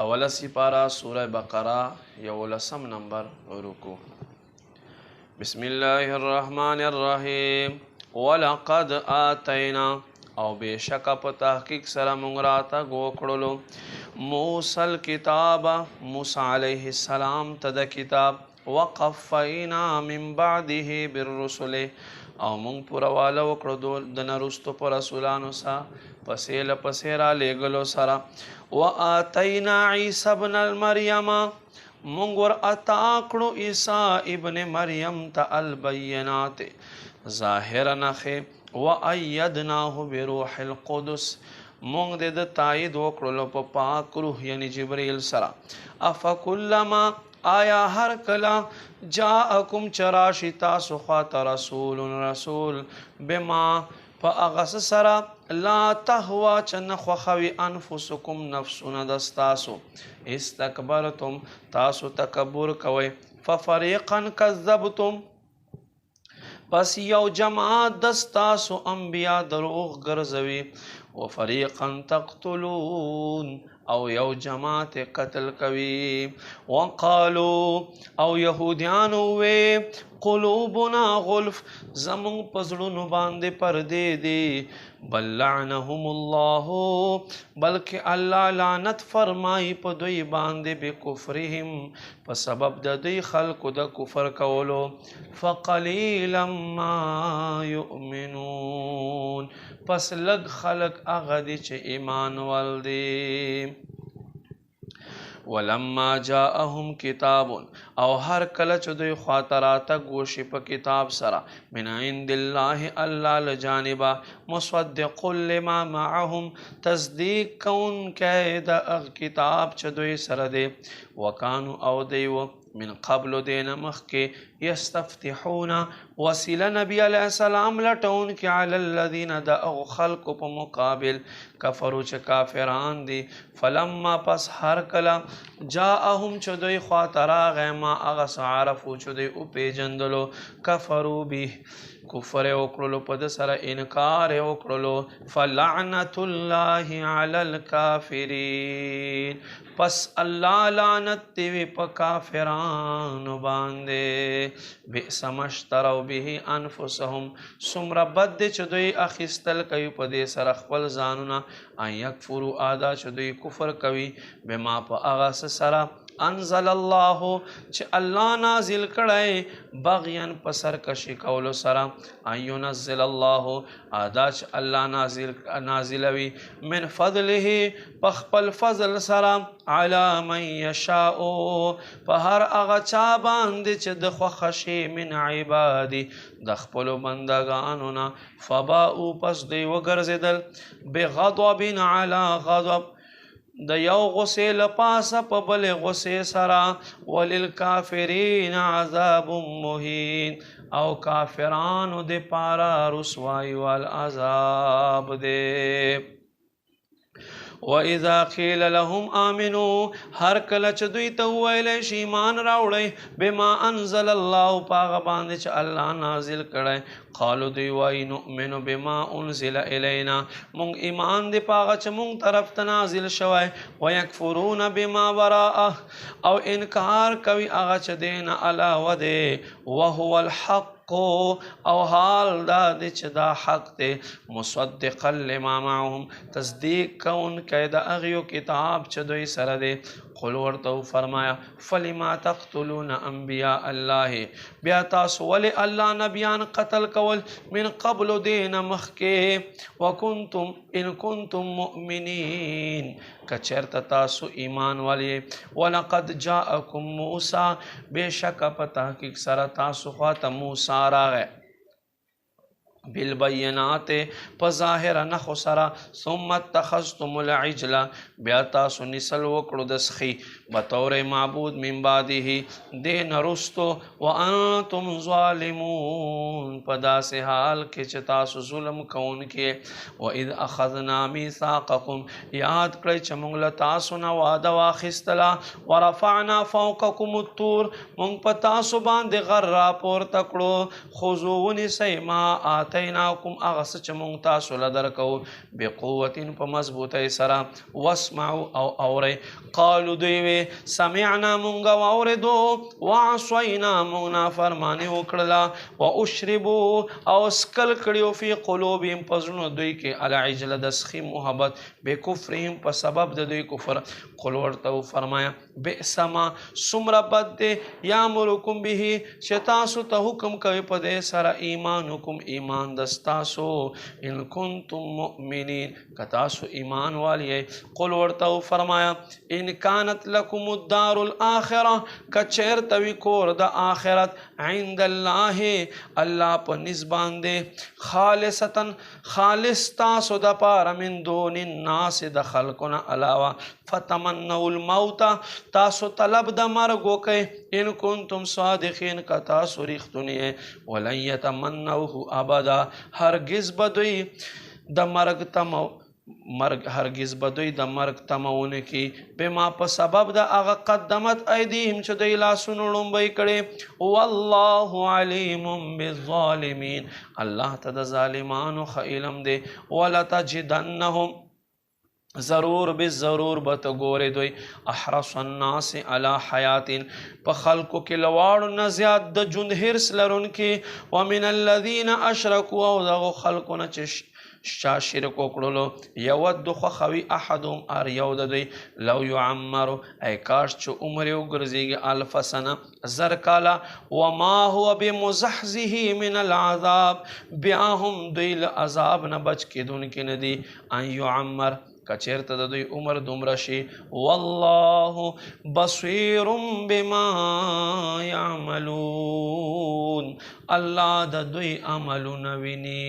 اوله سپاره سوره بقره 11 نمبر رکوع. بسم الله الرحمن الرحیم. ولقد آتینا او بشک په تحقیق سره مونږ راته وکړلو موسی الکتاب موسی علیه السلام ته د کتاب وقفینا من بعده بالرسل او مونږ پورواله وکړو د نرستو پر رسولانو سره پسې له پسې را لېږلو سره وآتینا عیسی ابن المریم مونږ ور عطا کړو عیسی ابن مریم ته البینات ظاهر نخې وأیدناه بروح القدس مونږ د تایید وکړلو په پاک روح یعنی جبرئیل سره افکلما آیا هر کلا جاءکم چراشی تاسو خواته رسول بما فاغس سرا لا تهوا چن خوخوی انفسکم نفسون دستاسو استکبرتم تاسو تکبر کوي ففریقا کذبتم پس یو جماعت دستاسو انبیاء دروغ ګرځوي وفریقا تقتلون او یو جماعت قتل کوي وقالو او یهودیانو وی قلوبنا غلف زمون پزړونو باندې پردې دي بل لعنهم الله بلکې الله لعنت فرمای په دوی باندې بکفرهم په سبب د دوی خلقو د کفر کولو فقلیلا ما یؤمنون پس لږ خلق هغه دي چې ایمان ول دي ولما جاءهم کتاب او هر کله چې دوی خاطراته گوشي په کتاب سره من عند الله الله لجانبا مصدق لما معهم تصدیق کون کې د کتاب چې دوی سره دی وکانو او دیو من قبل دین مخکې یستفتحون وسیله نبی علیہ السلام لټون کې علی الذین دعوا خلق په مقابل کفرو چې کافران دي فلما پس هر کله جاءهم چې دوی خاطرا غما اغه عرفو چې دوی او پیجندلو کفرو به کفر وکړلو په د سره انکار وکړلو فلعنت الله علی الکافرین پس الله لعنت دی په کافرانو باندې بئس مشتروا به انفسهم سمر بد چې دوی اخیستل کوي په دې سره خپل ځانونه ان یکفروا ادا چې دوی کفر کوي بما په هغه سره انزل الله چې الله نازل کړي بغيا په سرکشي کولو سره ان ينزل الله ادا چې الله نازلوي من فضله په خپل فضل سره على من يشاء په هر هغه چا باندې چې د خوښي من عبادي د خپل بندگانو نه فباءوا پس دی وګرځیدل بغضب على غضب د یو غصې لپاسه په بل غصې سره وللکافرین عذاب مهین او کافرانو د پارا رسوایی والعذاب دے وَإِذَا قِيلَ لَهُمْ آمِنُوا هر کله چې دوی ته وویلی شي ایمان راوړئ بما انزل الله پاغه باندې چې الله نازل کړی قالو دوی وایي نؤمن بما انزل الینا مونږ ایمان دی پاغه چې مونږ طرف ته نازل شوی ویکفرون بما وراءه او انکار کوي هغه چې دین علاوه دی وهو الحق او حال دا دی چې دا حق دی مصدقا لما معهم تصدیق کون کې د اغیو کتاب چې دوی سره دی قل ورته فرمایا فلما تقتلون انبیاء الله بیا تاسو ولی الله نبیان قتل کول من قبل دین مخکې وکنتم ان کنتم مؤمنین کچرت تاسو ایمان والی ولقد جاءکم موسی بشک په تحقیق سره تاسو خواته موسی راغی بالبینات په ظاهر نخو سره ثم اتخذتم العجل بیا تاسو نسل وکړو د سخي بطور معبود من بعده دین رستو وانتم ظالمون په داسې حال کې چې تاسو ظلم کوونکې واذ اخذنا میثاقکم یاد کړئ چې موږ له تاسو نه وعده واخیستله ورفعنا فوقکم الطور موږ په تاسو باندې غر راپورته کړو خذوا ونیسئ ما آتیناکم اغس چه مونږ تاسو له درکو بقوت په مضبوطۍ سره واسمعوا او اورئ قالو دوی وی سمعنا مونږ واورېدو وعصینا مونږ نافرماني وکړله واشربوا او سکل کړیو فی قلوبهم په زړونو دوی کې العجل د سخي محبت بکفرهم په سبب د دوی کفر قل ورته فرمایا بئس ما څومره بد دی یامرکم به چې تاسو ته حکم کوي په دې سره ایمانکم ایمان دستاسو ان کنتم مؤمنین که تاسو ایمان والی قل ورته فرمایا ان کانت لکم الدار الاخره که چیرته وي کور د آخرت عند الله الله په نسبت باندې خالصتا خالص تاسو د پاره من دون الناس د خلقنا علاوه فتمنوا الموت تاسو طلب د مرګ وکئ ان کنتم صادقین که تاسو رښتونی ولن یتمنوه ابدا هرگز بدوی د مرګ هرگز بدوی د مرګ تمونه کی بما په سبب د هغه قدمت ایدیهم چې دوی لاسونه لومبی کړي والله علیم بالظالمین الله ته د ظالمانو ښه علم دی ولتجدنهم ضرور بالضرور بت ګورې دوی احرص الناس علی حیات په خلقو کې لواړو نه زیات د ژوند حرص لرونکي ومن الذین اشرکوا او دغو خلقونه چې شا شرک وکړلو یود خوښوي احدهم هر یو د دوی لو یعمر ای کاش چې عمر یې وګرځېږي الف سنه زر کاله وما هو بمزحزحه من العذاب بیا هم دوی له عذاب نه بچ کېدونکي نه دي ان یعمر کچیرته د دوی عمر دومره شي والله بصیر بما یعملون الله د دوی عملونه ویني